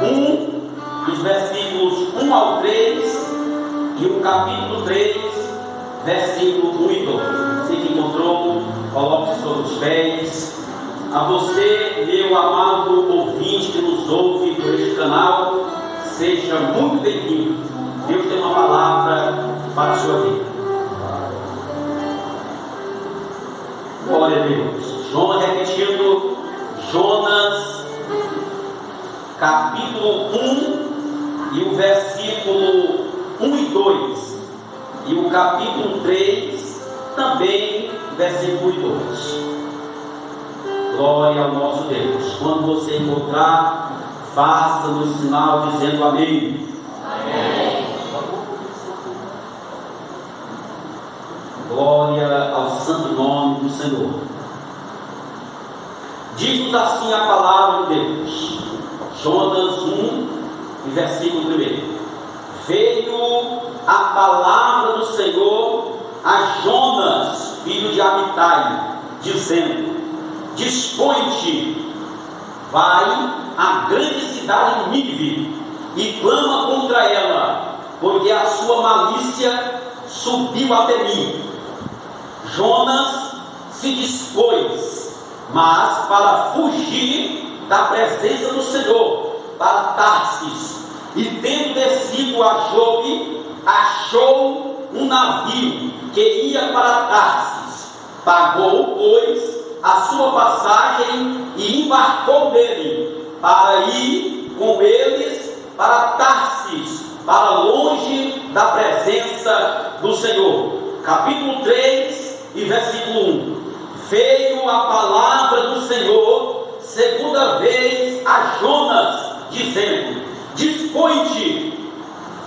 1, os versículos 1 ao 3 e o capítulo 3, versículo 1 e 2. Você que encontrou, coloque sobre os pés. A você, meu amado ouvinte que nos ouve por este canal, seja muito bem-vindo. Deus tem uma palavra para a sua vida. Glória a Deus. Jonas, repetindo, Jonas, capítulo 1 e o versículo 1 e 2. E o capítulo 3, também, versículo 2. Glória ao nosso Deus. Quando você encontrar, faça-nos sinal dizendo amém. Amém. Glória ao santo nome do Senhor. Diz-nos assim a palavra de Deus. Jonas 1, versículo 1. Veio a palavra do Senhor a Jonas, filho de Amitai, dizendo: Dispõe-te, vai à grande cidade de Nínive e clama contra ela, porque a sua malícia subiu até mim. Jonas se dispôs, mas para fugir da presença do Senhor, para Tarsis, e tendo descido a Jope, achou um navio que ia para Tarsis. Pagou, pois, a sua passagem e embarcou nele, para ir com eles para Tarsis, para longe da presença do Senhor. Capítulo 3 e versículo 1. Veio a palavra do Senhor segunda vez a Jonas, dizendo: Dispõe-te,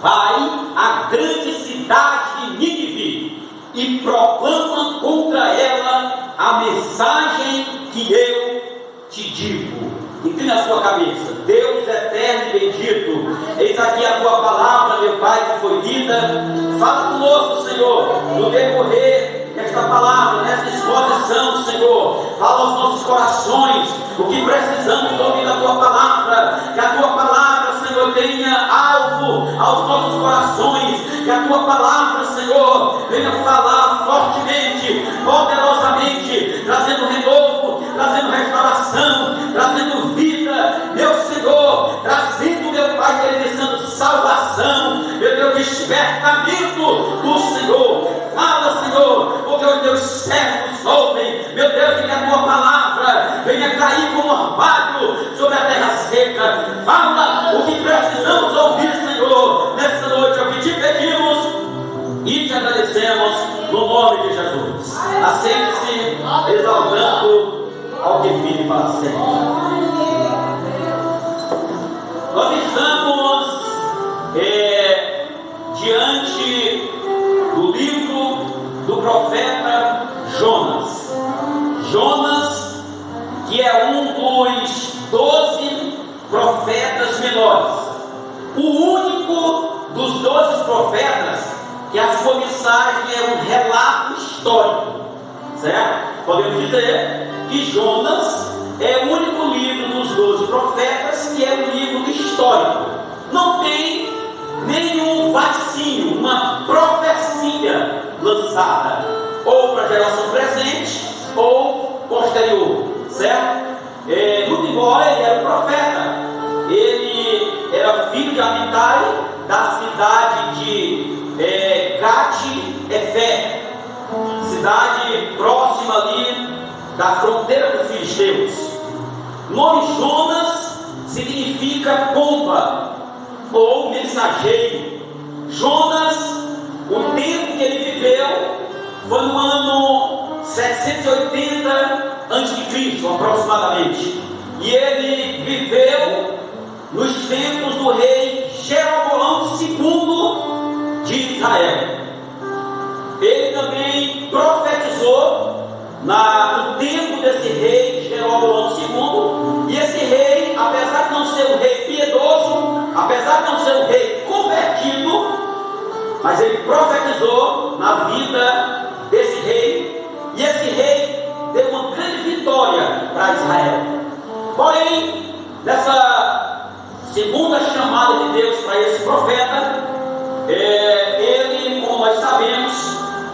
vai à grande cidade de Nínive e proclama contra ela a mensagem que eu te digo. Inclina a sua cabeça. Deus eterno e bendito, eis aqui a tua palavra, meu Pai, que foi lida. Fala conosco, Senhor, no decorrer desta palavra, nessa exposição, Senhor. Fala aos nossos corações o que precisamos ouvir da tua palavra. Que a tua palavra, Senhor, tenha alvo aos nossos corações. Que a tua palavra, Senhor, venha falar fortemente, poderosamente, trazendo renovo, trazendo restauração, trazendo vida, meu Senhor, trazendo, meu Pai querido, salvação, meu Deus, despertamento do Senhor. Fala, Senhor, porque os teus servos ouvem, meu Deus, que a tua palavra venha cair como orvalho sobre a terra seca. Fala o que precisamos ouvir, Senhor, nessa noite, é o que te pedimos e te agradecemos no nome de Jesus. Aceite-se exaltando ao que vive para sempre. Nós estamos diante do livro do profeta Jonas. Jonas, que é um dos 12 profetas menores, o único dos 12 profetas que a sua mensagem é um relato histórico, certo? Podemos dizer que Jonas é o único livro dos 12 profetas que é um livro histórico. Não tem nenhum vacinho, uma profecia lançada, ou para a geração presente, ou posterior, certo? Muito embora ele era um profeta, ele era filho de Amitai, da cidade de Gate-Efé, cidade próxima ali da fronteira dos filisteus. O nome Jonas significa pomba ou mensageiro. Jonas, o tempo que ele viveu foi no ano 780 a.C., aproximadamente, e ele viveu nos tempos do rei Jeroboão II de Israel. Ele também profetizou no tempo desse rei Jeroboão II, e esse rei, apesar de não ser um rei piedoso, apesar de não ser um rei convertido, mas ele profetizou na vida desse rei, e esse rei deu uma grande vitória para Israel. Porém, nessa segunda chamada de Deus para esse profeta, ele, como nós sabemos,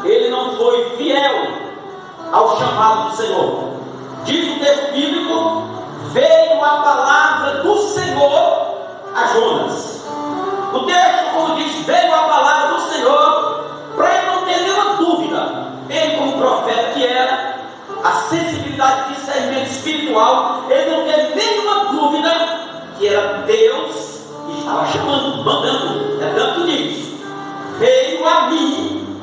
ele não foi fiel ao chamado do Senhor. Diz o texto bíblico: veio a palavra do Senhor a Jonas. O texto, como diz, veio a palavra do Senhor, para ele não ter nenhuma dúvida. Ele, como profeta que era, a sensibilidade de discernimento espiritual, ele não teve nenhuma dúvida que era Deus que estava chamando, mandando. É tanto que diz: veio a mim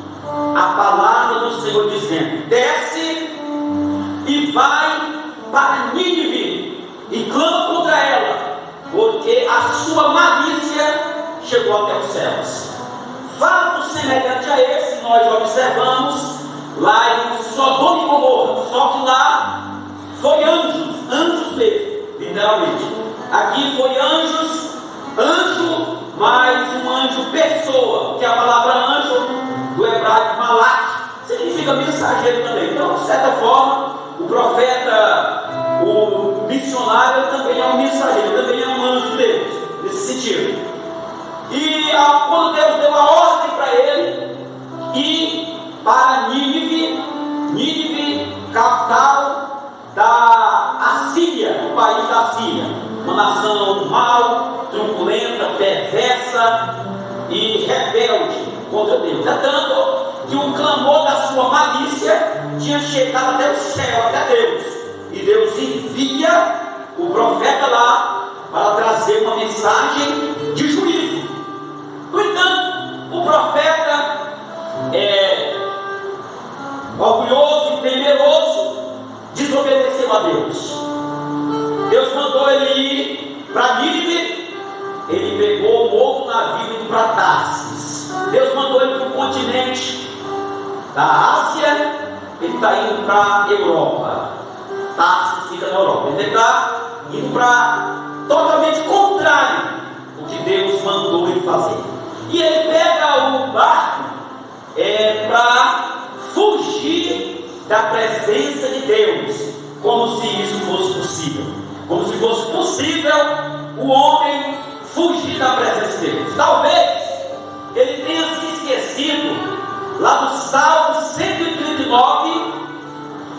a palavra do Senhor dizendo: desce e vai para Nínive e clama contra ela, porque a sua malícia chegou até os céus. Fato semelhante a esse nós observamos lá em Sodoma e Gomorra, só que lá foi anjos mesmo, literalmente. Aqui foi anjo, mais um anjo pessoa, que é a palavra anjo do hebraico malach, significa mensageiro também. Então, de certa forma, o profeta, o missionário também é um mensageiro, também é um anjo de Deus, nesse sentido. E quando Deus deu a ordem para ele ir para Nínive, capital da Assíria, o país da Assíria, uma nação mau, truculenta, perversa e rebelde contra Deus. É tanto que o clamor da sua malícia tinha chegado até o céu, até Deus, e Deus envia o profeta lá para trazer uma mensagem de juízo. No entanto, o profeta orgulhoso e temeroso desobedeceu a Deus. Deus mandou ele ir para Nínive, ele pegou um outro navio indo para Tarsis. Deus mandou ele para o continente da Ásia, ele está indo para a Europa. Tarsis fica na Europa. Ele está indo para totalmente contrário o que Deus mandou ele fazer. E ele pega o barco para fugir da presença de Deus, como se isso fosse possível, como se fosse possível o homem fugir da presença de Deus. Talvez ele tenha se esquecido lá do Salmo 139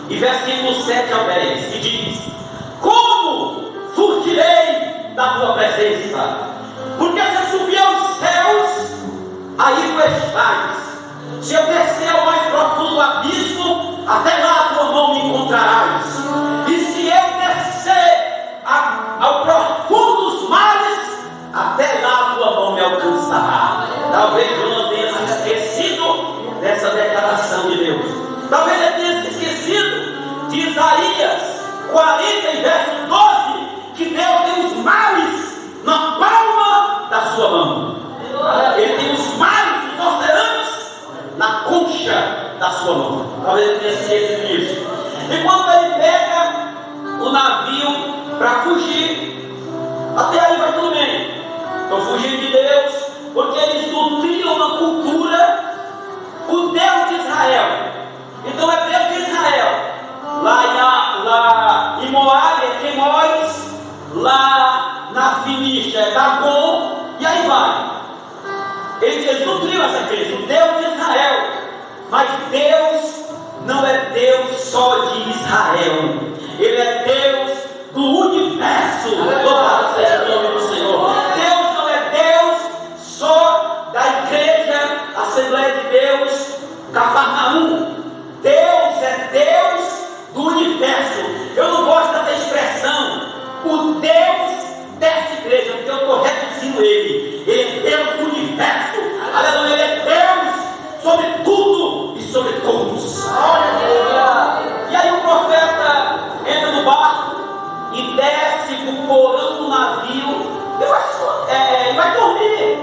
e versículo 7 ao 10, que diz: como fugirei da tua presença? Porque se eu subir aos céus, aí tu estás. Se eu descer ao mais profundo abismo, até lá a tua mão me encontrarás. E se eu descer ao profundo dos mares, até lá a tua mão me alcançará. Talvez eu não tenha se esquecido dessa declaração de Deus. Talvez eu tenha se esquecido de Isaías 40, verso 12, que Deus tem os mares na palma da sua mão. Ele tem os mares, os oceanos, na concha da sua mão. Talvez ele tenha esquecido disso. E quando ele pega o navio para fugir, até aí vai tudo bem. Estão fugindo de Deus, porque eles nutriam uma cultura, o Deus de Israel. Então é Deus de Israel. Lá em Moab é Quemóis, lá na Finícia é Dagon, e aí vai. Eles nutriam essa crença, o Deus de Israel. Mas Deus não é Deus só de Israel, Ele é Deus do universo. Louvado seja o nome do Senhor. Deus não é Deus só da igreja, Assembleia de Deus, Cafarnaum. Deus é Deus do universo. Eu não gosto dessa expressão, o Deus dessa igreja, porque eu estou reduzindo ele. Ele é Deus do universo. Aleluia, Ele é Deus sobre tudo e sobre todos. E aí o profeta entra no barco e desce para o porão do navio e vai dormir.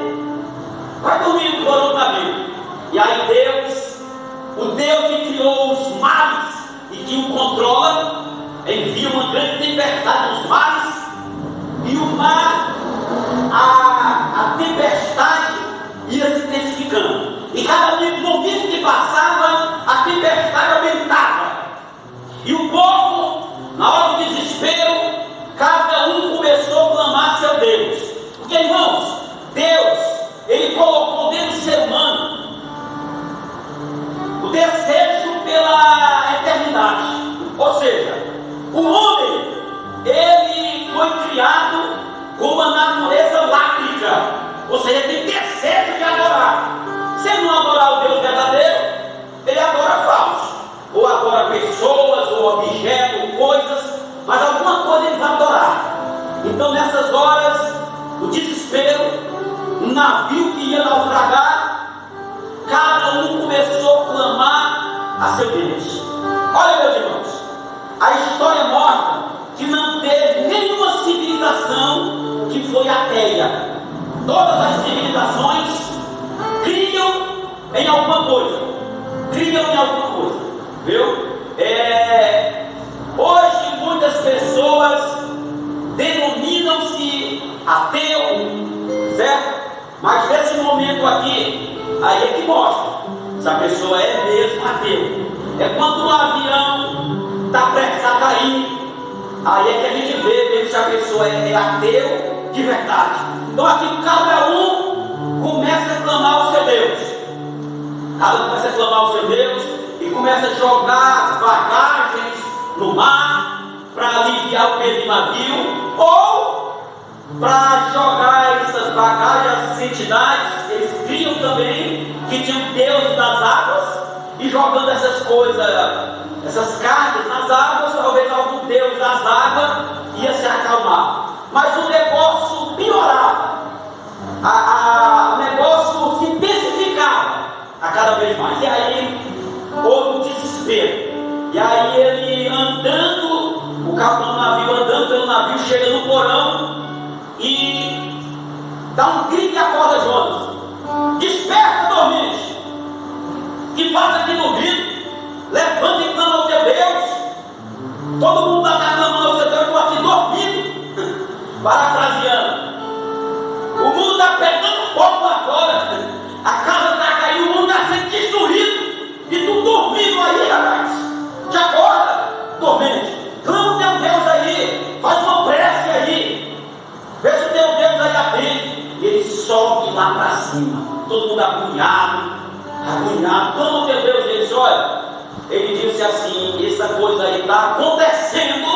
Vai dormir no porão do navio. E aí Deus, o Deus que criou os mares e que o controla, envia uma grande tempestade nos mares, e o mar, a tempestade ia se intensificando, e cada momento que passava, a tempestade aumentava, e o povo, na hora do desespero, cada um começou a clamar a seu Deus. Porque, irmãos, Deus, Ele colocou dentro do ser humano o desejo pela eternidade. Ou seja, o homem, ele foi criado com uma natureza láctica, ou seja, tem desejo de adorar. Se ele não adorar o Deus verdadeiro, ele adora falso, ou adora pessoas, ou objetos, coisas, mas alguma coisa ele vai adorar. Então, nessas horas, o desespero, um navio que ia naufragar, cada um começou a clamar a seu Deus. Olha, meus irmãos, a história mostra que não teve nenhuma civilização que foi ateia. Todas as civilizações criam em alguma coisa. Viu? Hoje muitas pessoas denominam-se ateu, certo? Mas nesse momento aqui, aí é que mostra se a pessoa é mesmo ateu. É quando um avião está prestes a cair, aí é que a gente vê mesmo se a pessoa é ateu de verdade. Então aqui cada um começa a clamar o seu Deus. Cada um começa a clamar o seu Deus e começa a jogar as bagagens no mar para aliviar o peso do navio, ou para jogar essas bagagens às entidades. Eles criam também que tinham Deus das águas, e jogando essas coisas, essas cargas nas águas, talvez algum Deus das águas ia se acalmar. Mas o negócio piorava, o negócio se intensificava a cada vez mais. E aí houve um desespero. E aí ele andando, o capitão do navio andando pelo navio, chega no porão e dá um grito e acorda Jonas. Desperta, dormente, que faz aqui dormindo? Levanta e clama ao teu Deus. Todo mundo está clamando ao seu Deus, eu estou aqui dormindo. Parafraseando, o mundo está pegando fogo lá fora, a casa está caindo, o mundo está sendo destruído, e tu dormindo aí, rapaz. Te acorda, dormente, clama o teu Deus aí, faz uma prece aí, vê se o teu Deus aí atende. E ele sobe lá para cima, todo mundo agoniado, clama o teu Deus. Ele disse: olha, ele disse assim: essa coisa aí está acontecendo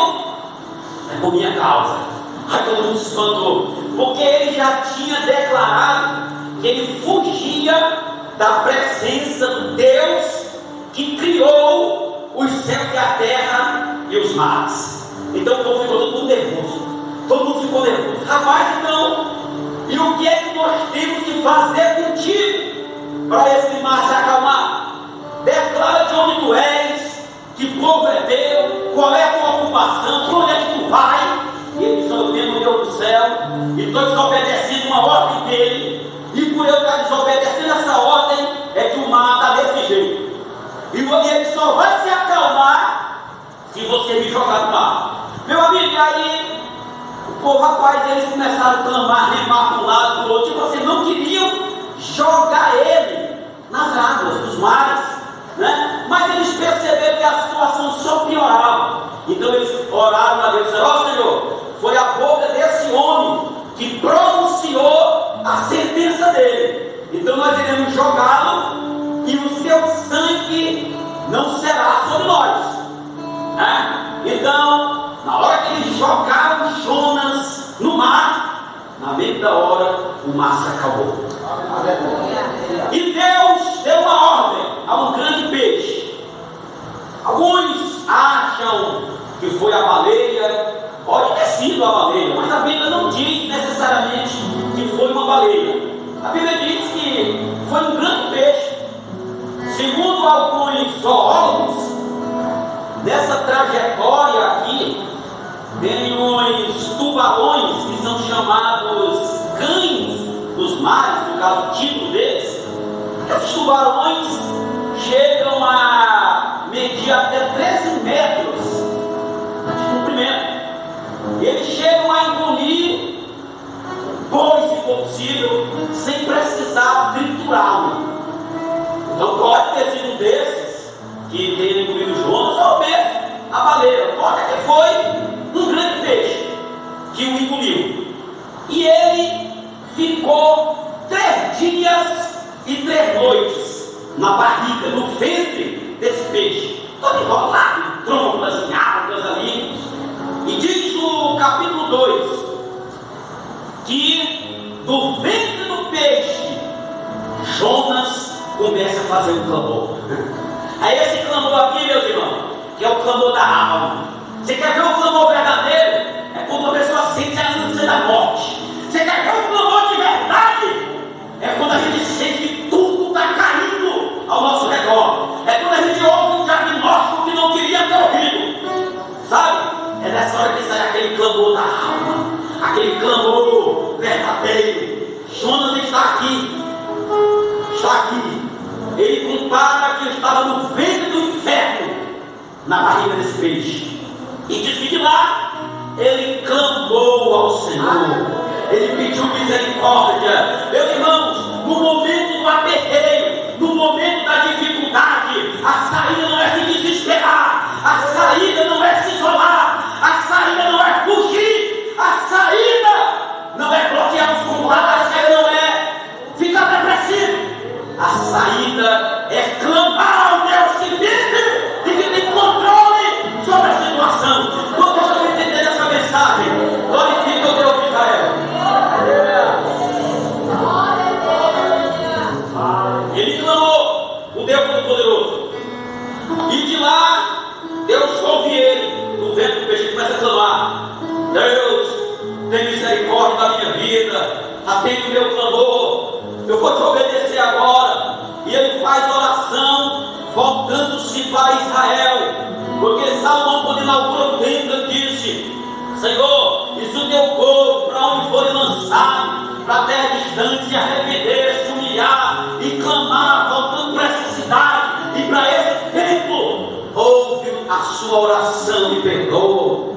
por minha causa. Aí todo mundo se espantou, porque ele já tinha declarado que ele fugia da presença do Deus que criou os céus e a terra e os mares. Então o povo ficou todo mundo nervoso. Todo mundo ficou nervoso. Rapaz, então, e o que é que nós temos que fazer contigo para esse mar se acalmar? Declara de onde tu és, que povo é teu, qual é a tua ocupação, para onde é que tu vai? E ele disse: eu tenho o Deus do céu, e estou desobedecendo uma ordem dele, e por eu estar desobedecendo essa ordem, é que o mar está desse jeito. E ele só vai se acalmar se você me jogar no mar. Meu amigo, e aí o povo, rapaz, eles começaram a clamar, remar para um lado, para o outro, e vocês não queriam jogar ele nas águas, nos mares, né? Mas eles perceberam que a situação só piorava. Então eles oraram a Deus e disseram: ó Senhor, foi a boca desse homem que pronunciou a sentença dele. Então nós iremos jogá-lo e o seu sangue não será sobre nós, né? Então, na hora que eles jogaram Jonas no mar, na mesma hora o mar se acabou. E Deus deu uma ordem a um grande peixe. Alguns acham que foi a baleia. Pode ter sido a baleia, mas a Bíblia não diz necessariamente que foi uma baleia. A Bíblia diz que foi um grande peixe. Segundo alguns zoólogos, nessa trajetória aqui tem uns tubarões que são chamados cães dos mares, no caso o título deles. Esses tubarões chegam a medir até 13 metros de comprimento. Eles chegam a engolir boi, se for possível, sem precisar triturá-lo. Então pode ter sido um desses que tenha engolido Jonas, ou mesmo a baleia. Pode que foi um grande peixe que o engoliu. E ele ficou 3 dias e 3 noites na barriga, no ventre desse peixe, todo enrolado, trompas em águas ali. E diz o capítulo 2 que do ventre do peixe Jonas começa a fazer um clamor. Aí esse clamor aqui, meus irmãos, que é o clamor da alma. Você quer ver o clamor verdadeiro? É quando a pessoa sente a ânsia da morte. Você quer ver o clamor de verdade? É quando a gente sente que tudo está caindo ao nosso redor. É quando a gente ouve um diagnóstico que não queria ter ouvido. Sabe? É nessa hora que sai aquele clamor da alma, aquele clamor verdadeiro. Jonas está aqui. Está aqui. Ele compara que estava no ventre do inferno, na barriga desse peixe. E diz que de lá ele clamou ao Senhor. Ele pediu misericórdia. Meus irmãos, no momento do aperreio, no momento da dificuldade, a saída não é se desesperar, a saída não é se isolar, a saída não é fugir, a saída não é bloquear os contatos, a saída não é ficar depressivo. A saída é clamar ao Deus que vive e que tem controle sobre a situação. Quando eu entender essa mensagem, glorifica o Deus de Israel. Ele clamou o Deus Todo-Poderoso. E de lá, Deus ouve ele. No ventre do peixe começa a clamar: Deus, tem misericórdia da minha vida, atende o meu clamor, eu vou te obedecer agora. E ele faz oração, voltando-se para Israel, porque Salomão, quando inaugurou o templo, disse: Senhor, e se o teu povo, para onde forem lançados, para terra distante, se arrepender, se humilhar e clamar, voltando para essa cidade e para esse templo, ouve a sua oração e perdoa.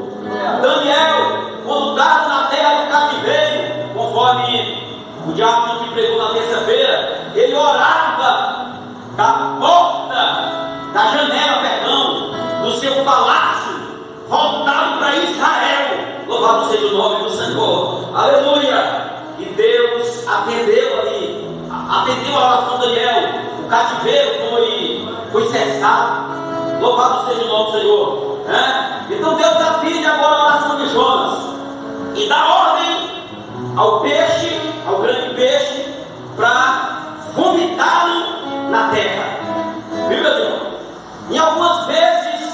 Daniel, quando dado na terra do cativeiro, conforme o diácono que pregou na terça-feira, ele orava da porta, da janela, do seu palácio, voltado para Israel. Louvado seja o nome do Senhor. Aleluia! E Deus atendeu ali, atendeu a oração de Daniel. O cativeiro foi cessado. Louvado seja o nome do Senhor. Então Deus atende agora a oração de Jonas e dá ordem ao peixe, ao grande peixe, para vomitá-lo na terra. Viu, meu irmão? E algumas vezes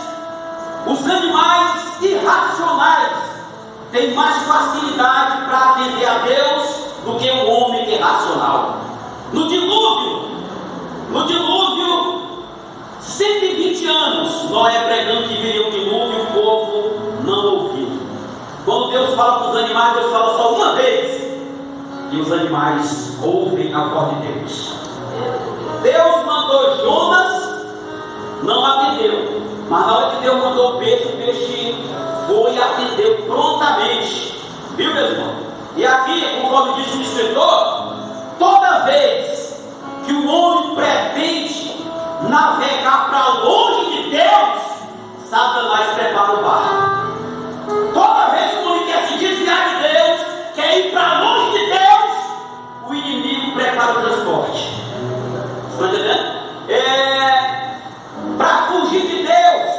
os animais irracionais têm mais facilidade para atender a Deus do que o homem que é racional. No dilúvio, 120 anos, Noé pregando que viria um dilúvio e o povo não ouviu. Quando Deus fala para os animais, Deus fala só uma vez, e os animais ouvem a voz de Deus. Deus mandou Jonas, não atendeu, mas na hora que Deus mandou o peixe foi e atendeu prontamente. Viu, meu irmão? E aqui, conforme diz o escritor, toda vez que o homem pretende navegar para longe de Deus, Satanás prepara o barco. Toda vez que o homem quer se desviar de Deus, quer ir para longe de Deus, o inimigo prepara o transporte. Estão entendendo? Para fugir de Deus,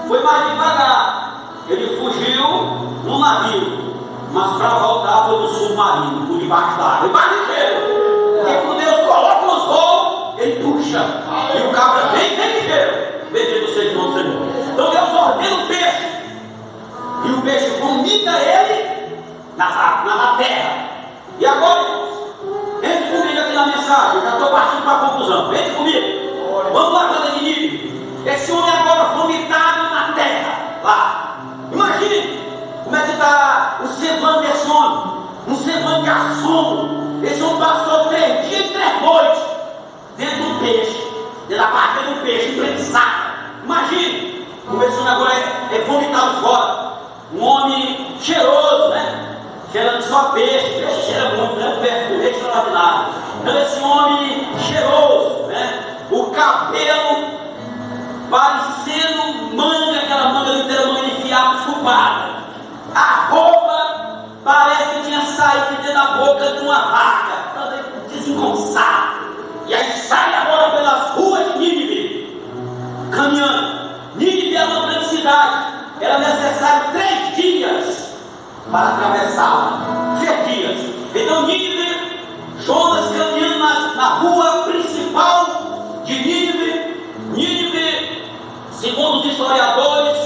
foi mais devagar. Ele fugiu no navio, mas para voltar foi no submarino, por debaixo da água. E mais ligeiro. Porque quando Deus coloca os voos, ele puxa. E o cabra bem ligeiro. Bendito seja o nome do Senhor. Então Deus ordena o peixe. E o peixe vomita ele na terra. E agora, entre comigo aqui na mensagem. Eu já estou partindo para a conclusão. Entre comigo. Vamos lá para Nínive. Esse homem agora vomitado na terra. Lá. Imagine como é que está o semblante desse homem. Um semblante de assombro. Esse homem passou 3 dias e 3 noites dentro do peixe, dentro da barriga do peixe, imprensado. Imagine, começando agora é vomitado fora. Um homem cheiroso, né? Cheirando só peixe cheira muito, né? Perfume extraordinário. Então esse homem cheiroso, né? O cabelo parecendo manga, aquela manga inteira enfiada, chupada. A roupa parece que tinha sair de dentro da boca de uma vaca, desengonçado. E aí sai agora pelas ruas de Nínive, caminhando. Nínive é uma grande cidade, era necessário 3 dias para atravessá-la. 3 dias. Então Nínive, Jonas caminhando na rua principal de Nínive. Nínive, segundo os historiadores,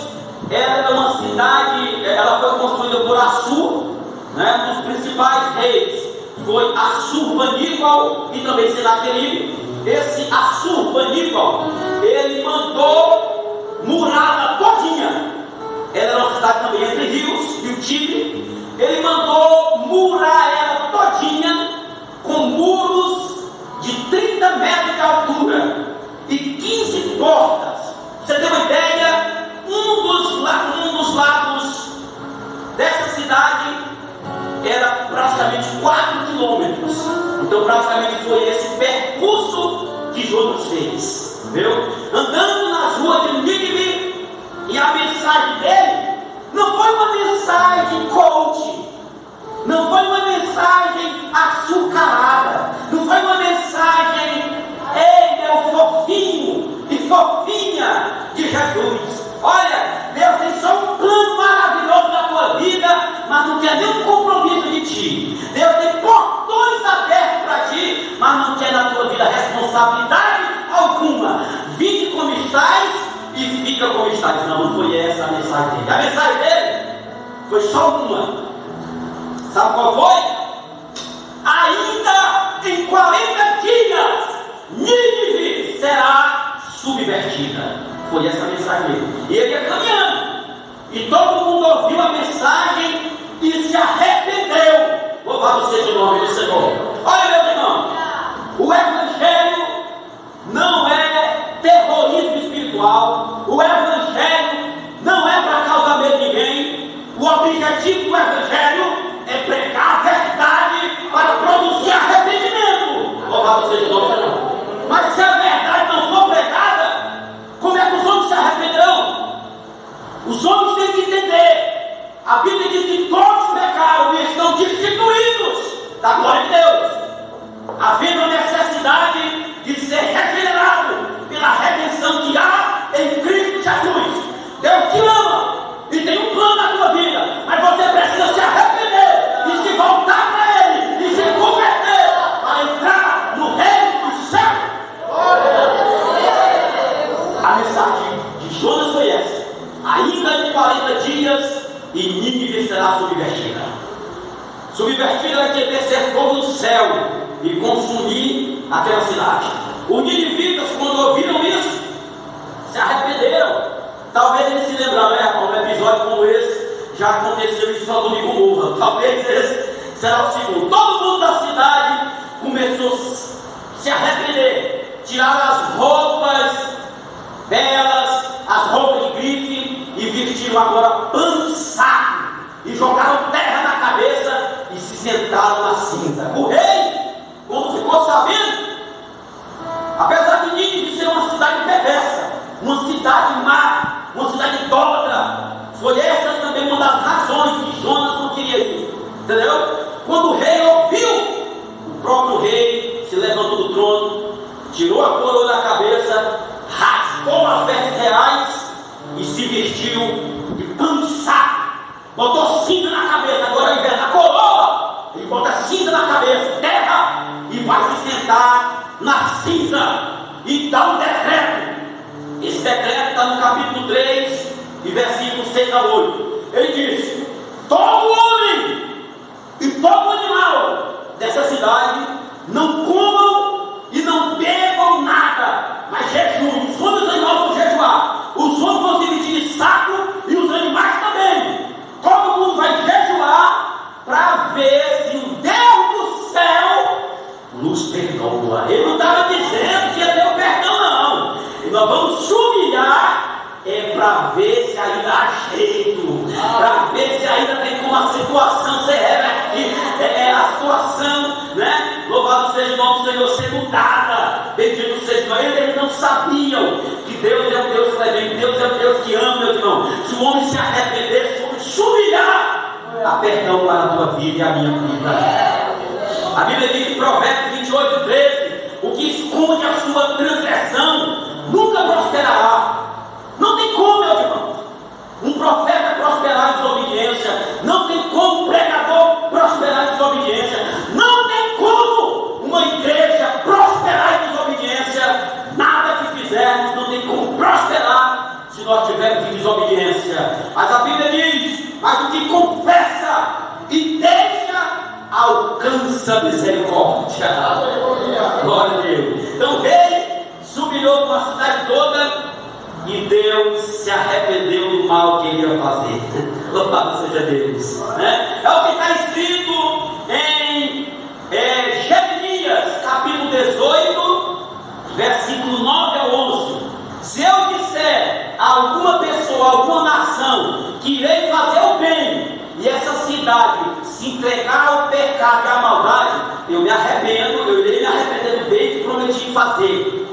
era uma cidade, ela foi construída por Assur, um dos principais reis. Foi Assurbanipal e também Senaqueribe. Esse Assurbanipal, ele mandou murá-la todinha. Ela era uma cidade também entre rios e o Tigre. Ele mandou murar ela todinha com muros de 30 metros de altura e 15 portas. Você tem uma ideia? Um dos lados dessa cidade era praticamente 4 quilômetros. Então praticamente foi esse percurso que Jonas fez, viu? Andando nas ruas de Nínive. E a mensagem dele não foi uma mensagem coach, não foi uma mensagem açucarada, não foi uma mensagem ei meu fofinho e fofinha de Jesus. Olha, Deus tem só um plano maravilhoso na tua vida, mas não quer nenhum compromisso de ti. Deus tem portões abertos para ti, mas não quer na tua vida responsabilidade alguma. Vinde como estás e fica como estás. Não foi essa a mensagem dele. A mensagem dele foi só uma. Sabe qual foi? Ainda em 40 dias Nínive será subvertida. Foi essa a mensagem dele. E ele ia caminhando, e todo mundo ouviu a mensagem e se arrependeu. Louvado seja o nome do Senhor. Olha, meus irmãos, o Evangelho não é terrorismo espiritual. O Evangelho não é para causar medo de ninguém. O objetivo do Evangelho é pregar a verdade para produzir arrependimento. Louvado seja o nome do Senhor. Mas se a verdade não for pregada, como é que os homens se arrependerão? Os homens têm que entender. A Bíblia diz que todos pecaram e estão destituídos da glória de Deus, havendo a necessidade de ser regenerado pela redenção que há em Cristo Jesus. Deus te ama e tem um plano na tua vida, mas você precisa se arrepender e se voltar para Ele e se converter para entrar no reino dos céus. A mensagem de Jonas foi essa: ainda em 40 dias e Nínive será subvertida. Subvertida vai querer descer fogo do céu e consumir aquela cidade. Os ninivitas, quando ouviram isso, se arrependeram. Talvez eles se lembraram, um episódio como esse já aconteceu em Sodoma e Gomorra. Talvez esse será o segundo. Todo mundo da cidade começou a se arrepender, tiraram as roupas belas, as roupas de grife, e vestiram agora pano de saco e jogaram terra na cabeça e se sentaram na cinza. O rei, quando ficou sabendo, apesar de Nínive ser uma cidade perversa, uma cidade má, uma cidade idólatra, foi essa também uma das razões que Jonas não queria ir. Entendeu? Quando o rei ouviu, o próprio rei se levantou do trono, tirou a coroa da cabeça, rasgou as vestes reais e se vestiu de pano de saco, botou cinza na cabeça. Agora ao invés da coroa, ele bota cinza na cabeça, terra, e vai se sentar na cinza e dá um decreto. Esse decreto está no capítulo 3 e versículo 6 a 8. Ele diz: todo homem e todo animal dessa cidade não comam e não bebam nada, mas jejuem. Os homens e os animais vão jejuar, os homens vão se vestir de saco e os animais também. Todo mundo vai jejuar para ver se o Deus do céu nos perdoa. Ele não estava dizendo que ia ter o perdão, não. E nós vamos se humilhar para ver se ainda há jeito, para ver se ainda tem como a situação ser revertida, a situação, né? Louvado seja o nome do Senhor, ser mudada. Bendito seja o nome. Eles não sabiam que Deus é um Deus clemente, Deus é um Deus que ama, meus irmãos. Se o homem se arrepender, se o homem se humilhar, há perdão para a tua vida e a minha vida. A Bíblia diz em Provérbios 28:13: o que esconde a sua transgressão nunca prosperará. Não tem como, meus irmãos, um profeta prosperar em desobediência. Não tem como um pregador prosperar em desobediência. Não tem como uma igreja prosperar em desobediência. Nada que fizermos não tem como prosperar se nós tivermos em desobediência. Mas a Bíblia diz: mas o que confessa e deixa alcança misericórdia. Glória a Deus. Então o rei se humilhou com a cidade toda e Deus se arrependeu do mal que ele ia fazer. Louvado seja Deus, né? É o que está escrito em Jeremias capítulo 18, versículo 9 a 11. Se eu disser a alguma pessoa, a alguma nação, que irei fazer o bem, e essa cidade se entregar ao pecado e à maldade, eu irei me arrepender do bem que prometi fazer.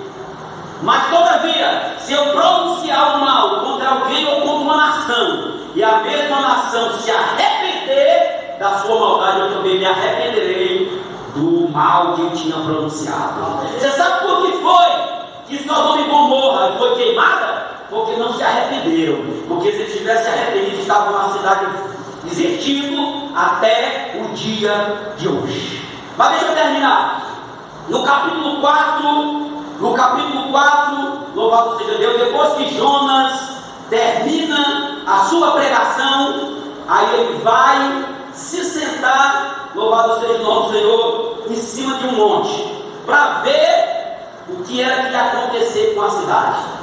Mas todavia, se eu pronunciar o mal contra alguém ou contra uma nação, e a mesma nação se arrepender da sua maldade, eu também me arrependerei do mal que eu tinha pronunciado. Você sabe por que foi que Sodoma e Gomorra foi queimada? Porque não se arrependeram. Porque se eles tivessem arrependido, estavam na cidade existindo até o dia de hoje. Mas deixa eu terminar. No capítulo 4, louvado seja Deus, depois que Jonas termina a sua pregação, aí ele vai se sentar, louvado seja o nome do Senhor, em cima de um monte, para ver o que era que ia acontecer com a cidade.